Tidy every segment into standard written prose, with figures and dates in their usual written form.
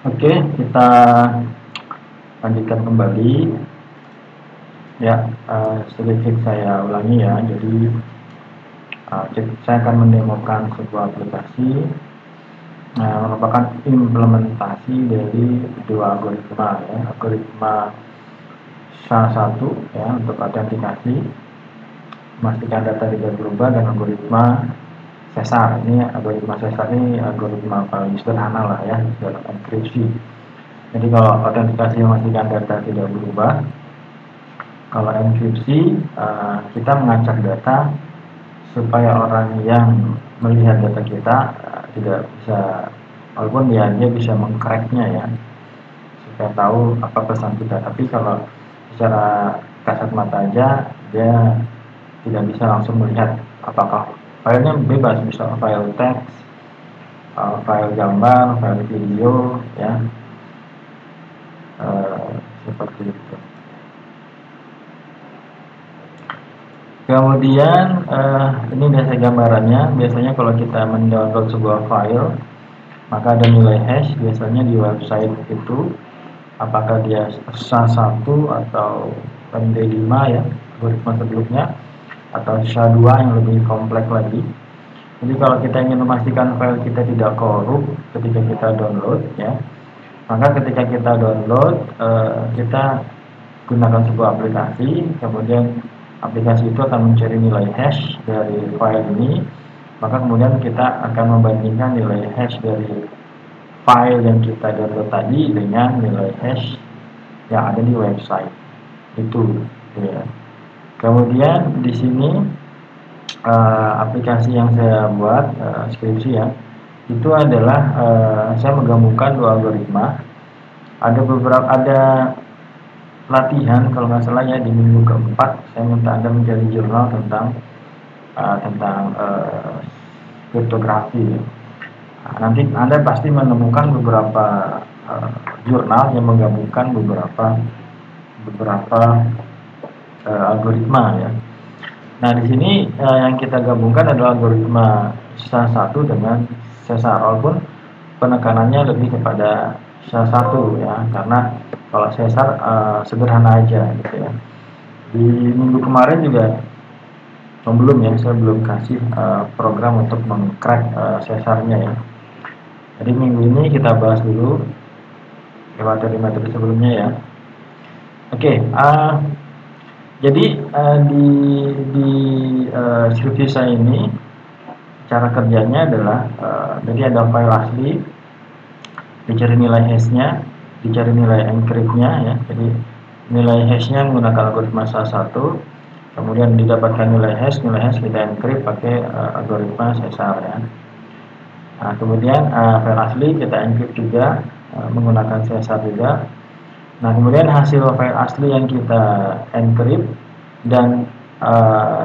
Oke, kita lanjutkan kembali ya. Sedikit saya ulangi ya. Jadi saya akan mendemokan sebuah aplikasi merupakan implementasi dari dua algoritma ya. Algoritma SHA-1 ya untuk autentikasi, memastikan data tidak berubah, dan algoritma Caesar. Ini algoritma Caesar ini algoritma paling sederhana lah ya dalam enkripsi. Jadi kalau autentikasi memastikan data tidak berubah, kalau enkripsi kita mengacak data supaya orang yang melihat data kita tidak bisa, walaupun dia bisa mengcracknya ya, supaya tahu apa pesan kita. Tapi kalau secara kasat mata aja dia tidak bisa langsung melihat apakah filenya, bebas, bisa file teks, file gambar, file video ya, seperti itu. Kemudian ini biasa gambarannya. Biasanya kalau kita mendownload sebuah file, maka ada nilai hash biasanya di website itu, apakah dia SHA-1 atau MD5 ya, algoritma sebelumnya, atau SHA-2 yang lebih kompleks lagi. Jadi kalau kita ingin memastikan file kita tidak korup ketika kita download ya, maka ketika kita download kita gunakan sebuah aplikasi, kemudian aplikasi itu akan mencari nilai hash dari file ini, maka kemudian kita akan membandingkan nilai hash dari file yang kita download tadi dengan nilai hash yang ada di website itu ya. Kemudian di sini aplikasi yang saya buat skripsi ya, itu adalah saya menggabungkan dua algoritma. Ada latihan kalau nggak salah ya, di minggu keempat saya minta Anda mencari jurnal tentang kriptografi. Nanti Anda pasti menemukan beberapa jurnal yang menggabungkan beberapa algoritma ya. Nah, di sini yang kita gabungkan adalah algoritma SHA-1 dengan Caesar, walaupun penekanannya lebih kepada SHA-1 ya, karena kalau Caesar sederhana aja gitu ya. Di minggu kemarin juga belum ya, saya belum kasih program untuk mengcrack Caesarnya ya. Jadi minggu ini kita bahas dulu materi-materi sebelumnya ya. Oke, jadi di skripsi saya ini cara kerjanya adalah jadi ada file asli, dicari nilai hash-nya, dicari nilai encrypt-nya ya. Jadi nilai hash-nya menggunakan algoritma SHA-1, kemudian didapatkan nilai hash kita encrypt pakai algoritma Caesar ya. Nah, kemudian file asli kita encrypt juga menggunakan Caesar juga. Nah, kemudian hasil file asli yang kita encrypt dan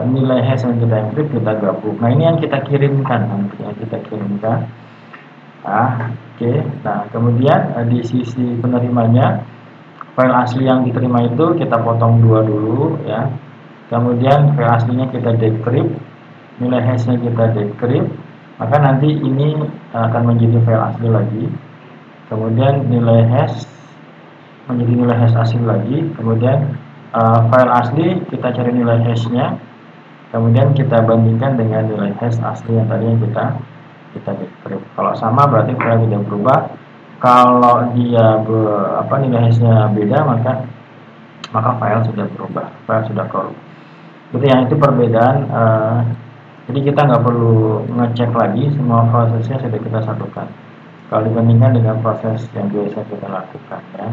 nilai hash yang kita encrypt kita gabung. Nah, ini yang kita kirimkan nanti, yang kita kirimkan. Oke. Nah, kemudian di sisi penerimanya, file asli yang diterima itu kita potong dua dulu ya. Kemudian file aslinya kita decrypt, nilai hashnya kita decrypt, maka nanti ini akan menjadi file asli lagi. Kemudian nilai hash menjadi nilai hash asli lagi. Kemudian file asli kita cari nilai hashnya, kemudian kita bandingkan dengan nilai hash asli yang tadi yang kita decrypt. Kalau sama berarti file tidak berubah. Kalau dia nilai hashnya beda, maka file sudah berubah, file sudah korup. Jadi yang itu perbedaan. Jadi kita nggak perlu ngecek lagi, semua prosesnya sudah kita satukan kalau dibandingkan dengan proses yang biasa kita lakukan ya.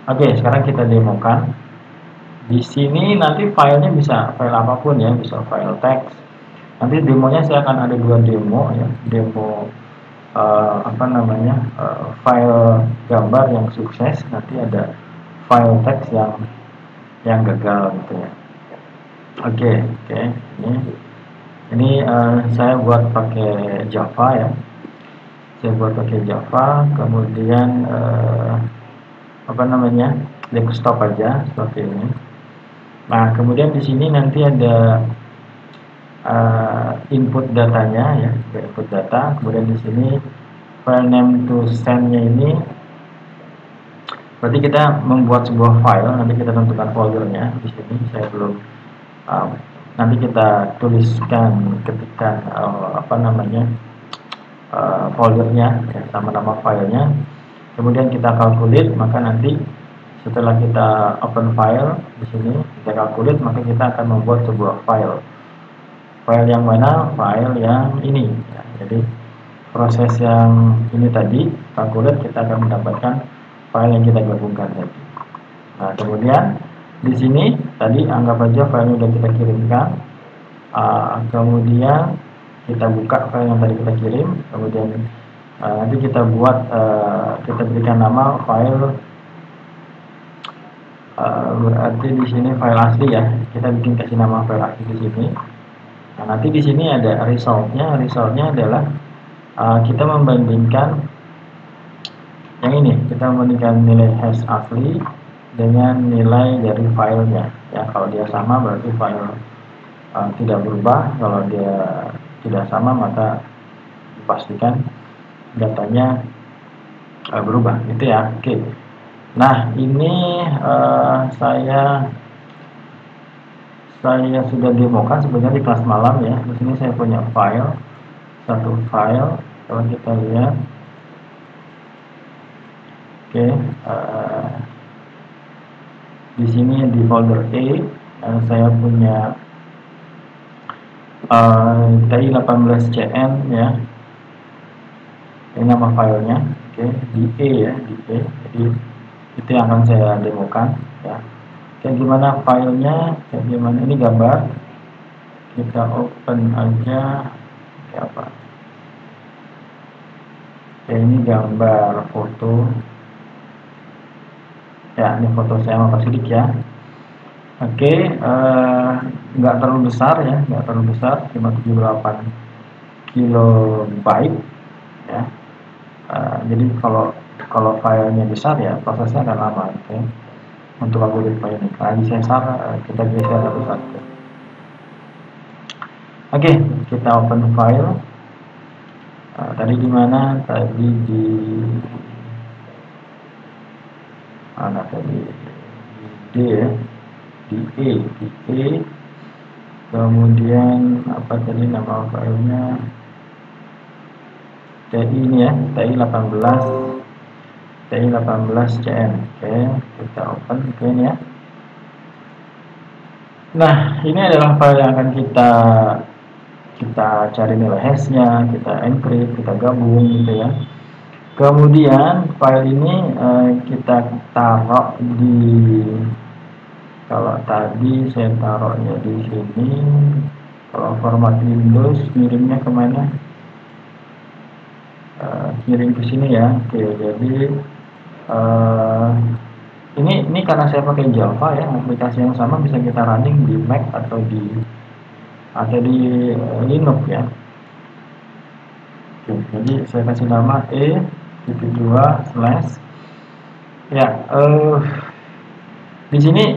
Oke, sekarang kita demokan. Di sini nanti filenya bisa file apapun ya, bisa file teks. Nanti demonya saya akan ada dua demo ya, demo file gambar yang sukses, nanti ada file teks yang gagal gitu ya. Oke, ini saya buat pakai Java ya. Saya buat pakai Java, kemudian desktop aja seperti ini. Nah, kemudian di sini nanti ada input datanya ya, input data. Kemudian di sini file name to send-nya ini Berarti kita membuat sebuah file, nanti kita tentukan foldernya. Di sini saya belum, nanti kita tuliskan, ketikkan apa namanya, foldernya ya, sama nama filenya. Kemudian kita calculate, maka nanti setelah kita open file di sini, kita calculate, maka kita akan membuat sebuah file. File yang mana? File yang ini. Ya, jadi proses yang ini tadi, calculate, kita akan mendapatkan file yang kita gabungkan tadi. Nah, kemudian di sini tadi anggap aja file yang sudah kita kirimkan. Kemudian kita buka file yang tadi kita kirim, kemudian nanti kita buat, kita berikan nama file, berarti di sini file asli ya, kita bikin kasih nama file asli di sini. Nah, nanti di sini ada resultnya. Resultnya adalah kita membandingkan yang ini, kita membandingkan nilai hash asli dengan nilai dari filenya ya. Kalau dia sama berarti file tidak berubah, kalau dia tidak sama maka dipastikan datanya berubah, gitu ya. Oke. Nah, ini saya sudah demokan sebenarnya di kelas malam ya. Di sini saya punya file, satu file, kalau kita lihat. Oke, di sini di folder E saya punya TI18CN ya, ini nama filenya. Oke, di E ya, di E. Jadi itu yang akan saya demokan ya. Kayak gimana filenya, kayak gimana, ini gambar, kita open aja kayak apa. Oke, ini gambar foto ya, ini foto saya sama Pak Sidik ya. Oke, nggak terlalu besar ya, nggak terlalu besar, cuma 78 kilobyte ya. Jadi kalau filenya besar ya prosesnya akan lama. Oke. Untuk algoritma ini, kalau disensor kita geser satu-satu. Oke, kita open file. Tadi di mana? Tadi di mana tadi? Di D ya, di E. Kemudian apa tadi nama filenya? TI ini ya, TI18CN. Oke, kita open ini ya. Nah, ini adalah file yang akan kita cari nilai hashnya, kita encrypt, kita gabung gitu ya. Kemudian file ini kita taruh di, kalau tadi saya taruhnya di sini, kalau format Windows ngirimnya kemana? Kirim ke sini ya. Oke, jadi ini karena saya pakai Java ya, aplikasi yang sama bisa kita running di Mac atau di Linux ya. Oke, jadi saya kasih nama E2/ ya. Di sini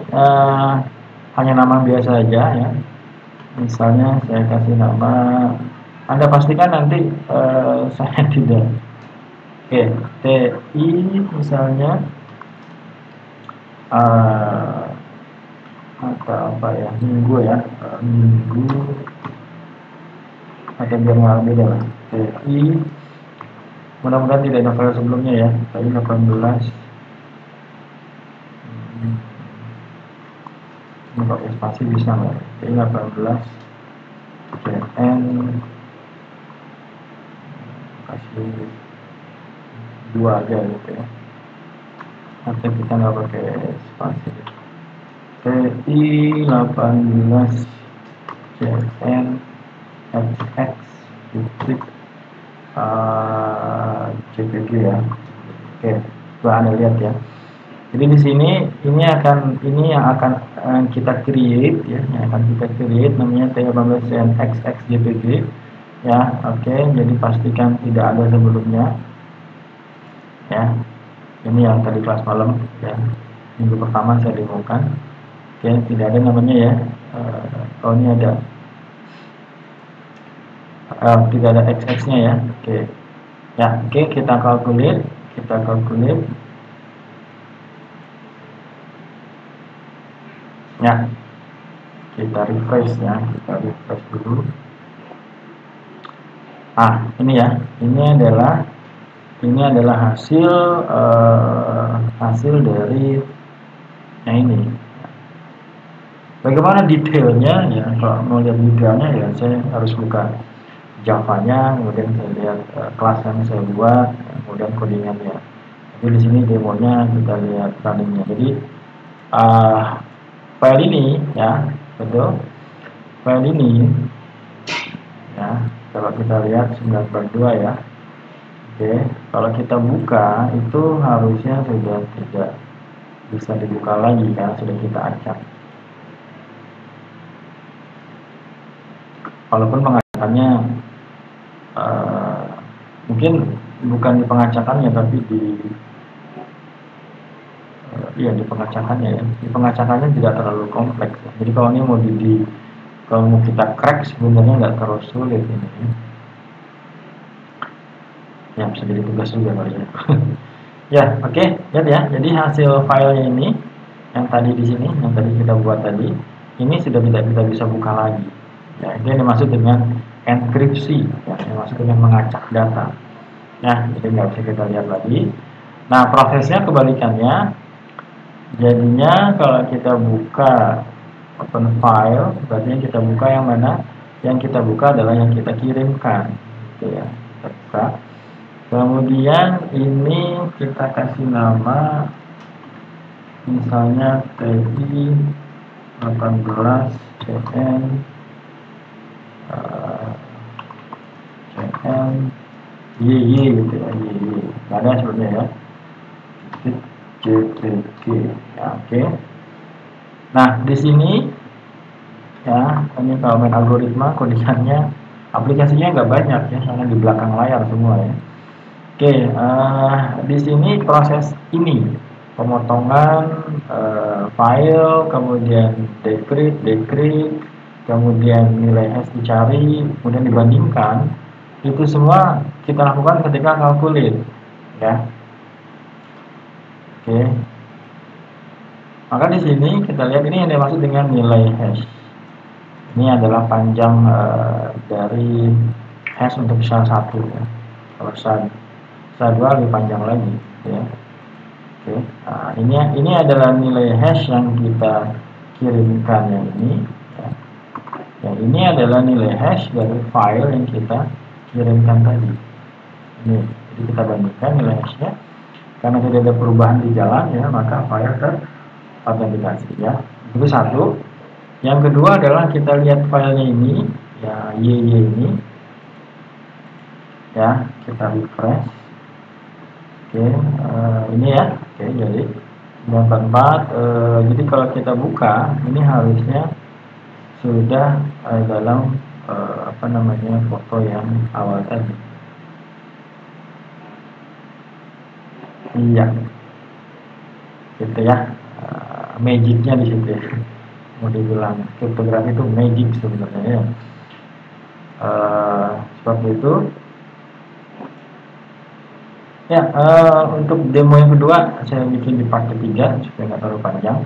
hanya nama biasa aja ya. Misalnya saya kasih nama, Anda pastikan nanti saya tidak. Oke, TI misalnya atau apa ya, minggu ya, minggu, atau biar nggak beda lah. TI, mudah-mudahan tidak ada file sebelumnya ya. TI 18 ini pakai spasi bisa nggak? TI 18 CN, kasih 2 aja gitu ya, atau kita nggak pakai spasi. TI 18 CN XX titik JPG ya. Oke, coba Anda lihat ya. Jadi di sini ini yang akan kita create ya, yang akan kita create namanya TI18 CN XX JPG ya. Oke, jadi pastikan tidak ada sebelumnya ya. Ini yang tadi kelas malam ya, minggu pertama saya demokan. Oke, tidak ada namanya ya. Oh, ini ada, tidak ada XX-nya ya. Oke. Ya, oke, kita calculate. Ya, kita refresh ya, kita refresh dulu. Ini ya, ini adalah hasil dari yang ini. Bagaimana detailnya ya? Kalau mau lihat detailnya ya saya harus buka Java-nya, kemudian saya lihat kelas yang saya buat, kemudian codingannya. Jadi di sini demonya kita lihat runningnya. Jadi file ini ya, betul. File ini ya, kalau kita lihat 9.2 ya. Oke, kalau kita buka itu harusnya sudah tidak bisa dibuka lagi karena sudah kita acak. Walaupun pengacakannya mungkin bukan di pengacakannya tapi di pengacakannya ya. Di pengacakannya tidak terlalu kompleks. Jadi kalau ini kalau mau kita crack sebenarnya nggak terlalu sulit ini. Ya bisa jadi tugas juga kali ya. Ya oke, lihat ya. Jadi hasil filenya ini yang tadi di sini, yang tadi kita buat tadi, ini sudah tidak kita bisa buka lagi. Ya, ini dimaksud dengan enkripsi, ya, yang maksud dengan mengacak data. Ya, jadi nggak bisa kita lihat lagi. Nah, prosesnya kebalikannya. Jadinya kalau kita buka open file, berarti yang kita buka yang mana? Yang kita buka adalah yang kita kirimkan, gitu ya. Kita buka. Kemudian ini kita kasih nama, misalnya TI 18 CN YY gitu ya, YY. Ada sebenarnya ya. JPG. Ya, oke. Nah, di sini ya, ini kalau main algoritma codingannya aplikasinya nggak banyak ya, karena di belakang layar semua ya. Oke, di sini proses ini pemotongan file, kemudian decrypt, kemudian nilai hash dicari, kemudian dibandingkan, itu semua kita lakukan ketika calculate ya. Oke. Maka di sini kita lihat ini yang dimaksud dengan nilai hash. Ini adalah panjang dari hash untuk SHA-1 ya. Kalau SHA-2 lebih panjang lagi ya. Oke. Nah, ini adalah nilai hash yang kita kirimkan yang ini ya. Yang ini adalah nilai hash dari file yang kita kirimkan tadi. Ini, jadi kita bandingkan nilai hashnya. Karena tidak ada perubahan di jalan ya, maka file terautentikasi ya. Itu satu. Yang kedua adalah kita lihat filenya ini ya, YY ini ya, kita refresh. Oke, ini ya. Oke, jadi 94. Jadi kalau kita buka ini harusnya sudah dalam foto yang awal tadi. Iya, gitu ya. Magicnya di situ ya. Mau dibilang kriptografi itu magic sebenarnya ya. Seperti itu. Ya, untuk demo yang kedua saya bikin di part ketiga supaya nggak terlalu panjang.